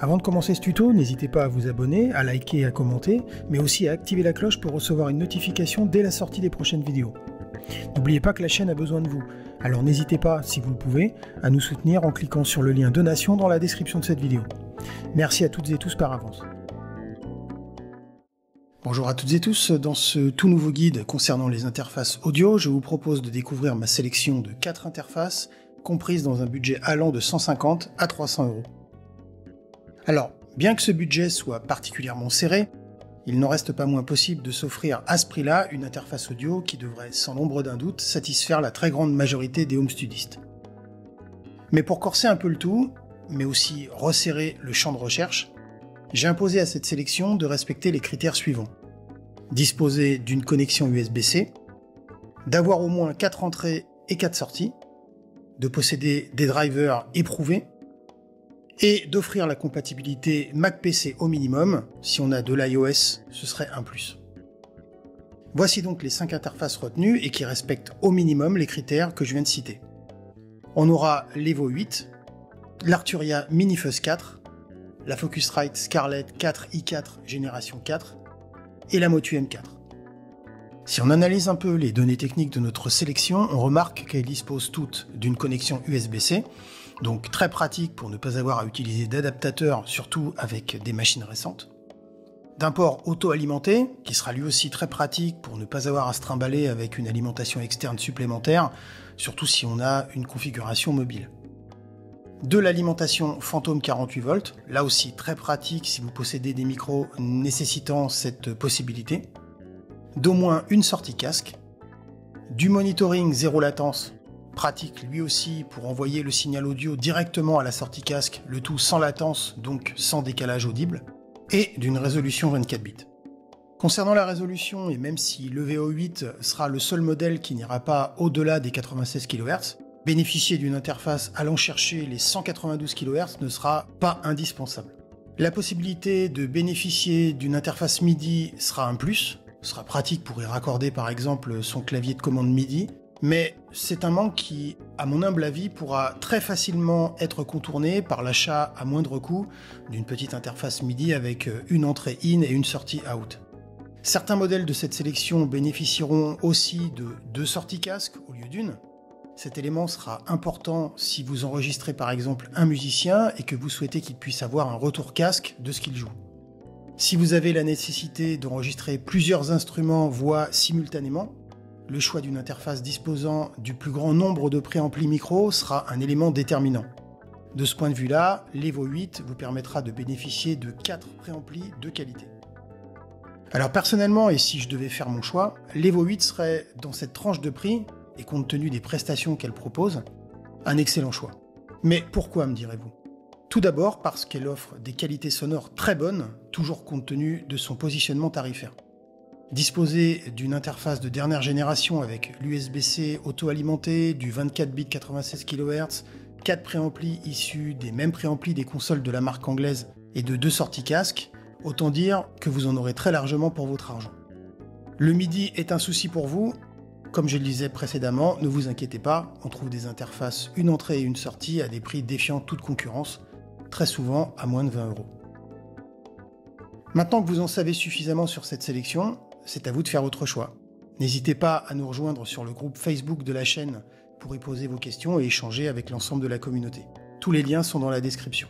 Avant de commencer ce tuto, n'hésitez pas à vous abonner, à liker et à commenter, mais aussi à activer la cloche pour recevoir une notification dès la sortie des prochaines vidéos. N'oubliez pas que la chaîne a besoin de vous, alors n'hésitez pas, si vous le pouvez, à nous soutenir en cliquant sur le lien donation dans la description de cette vidéo. Merci à toutes et tous par avance. Bonjour à toutes et tous, dans ce tout nouveau guide concernant les interfaces audio, je vous propose de découvrir ma sélection de 4 interfaces, comprises dans un budget allant de 150 à 300 €. Alors, bien que ce budget soit particulièrement serré, il n'en reste pas moins possible de s'offrir à ce prix-là une interface audio qui devrait sans l'ombre d'un doute satisfaire la très grande majorité des home studistes. Mais pour corser un peu le tout, mais aussi resserrer le champ de recherche, j'ai imposé à cette sélection de respecter les critères suivants. Disposer d'une connexion USB-C, d'avoir au moins 4 entrées et 4 sorties, de posséder des drivers éprouvés, et d'offrir la compatibilité Mac-PC au minimum. Si on a de l'iOS, ce serait un plus. Voici donc les 5 interfaces retenues et qui respectent au minimum les critères que je viens de citer. On aura l'Evo 8, l'Arturia Minifuzz 4, la Focusrite Scarlett 4i4 génération 4 et la Motu M4. Si on analyse un peu les données techniques de notre sélection, on remarque qu'elles disposent toutes d'une connexion USB-C, donc très pratique pour ne pas avoir à utiliser d'adaptateur, surtout avec des machines récentes. D'un port auto-alimenté, qui sera lui aussi très pratique pour ne pas avoir à se trimballer avec une alimentation externe supplémentaire, surtout si on a une configuration mobile. De l'alimentation Phantom 48 volts, là aussi très pratique si vous possédez des micros nécessitant cette possibilité. D'au moins une sortie casque. Du monitoring zéro latence, pratique lui aussi pour envoyer le signal audio directement à la sortie casque, le tout sans latence, donc sans décalage audible, et d'une résolution 24 bits. Concernant la résolution, et même si l'Evo 8 sera le seul modèle qui n'ira pas au-delà des 96 kHz, bénéficier d'une interface allant chercher les 192 kHz ne sera pas indispensable. La possibilité de bénéficier d'une interface MIDI sera un plus, ce sera pratique pour y raccorder par exemple son clavier de commande MIDI, mais c'est un manque qui, à mon humble avis, pourra très facilement être contourné par l'achat à moindre coût d'une petite interface MIDI avec une entrée in et une sortie out. Certains modèles de cette sélection bénéficieront aussi de 2 sorties casque au lieu d'une. Cet élément sera important si vous enregistrez par exemple un musicien et que vous souhaitez qu'il puisse avoir un retour casque de ce qu'il joue. Si vous avez la nécessité d'enregistrer plusieurs instruments voix simultanément, le choix d'une interface disposant du plus grand nombre de préamplis micro sera un élément déterminant. De ce point de vue-là, l'Evo 8 vous permettra de bénéficier de 4 préamplis de qualité. Alors personnellement, et si je devais faire mon choix, l'Evo 8 serait, dans cette tranche de prix, et compte tenu des prestations qu'elle propose, un excellent choix. Mais pourquoi, me direz-vous ? Tout d'abord parce qu'elle offre des qualités sonores très bonnes, toujours compte tenu de son positionnement tarifaire. Disposer d'une interface de dernière génération avec l'USB-C auto-alimenté, du 24 bits 96 kHz, 4 préamplis issus des mêmes préamplis des consoles de la marque anglaise et de 2 sorties casque, autant dire que vous en aurez très largement pour votre argent. Le MIDI est un souci pour vous. Comme je le disais précédemment, ne vous inquiétez pas, on trouve des interfaces une entrée et une sortie à des prix défiant toute concurrence, très souvent à moins de 20 €. Maintenant que vous en savez suffisamment sur cette sélection, c'est à vous de faire votre choix. N'hésitez pas à nous rejoindre sur le groupe Facebook de la chaîne pour y poser vos questions et échanger avec l'ensemble de la communauté. Tous les liens sont dans la description.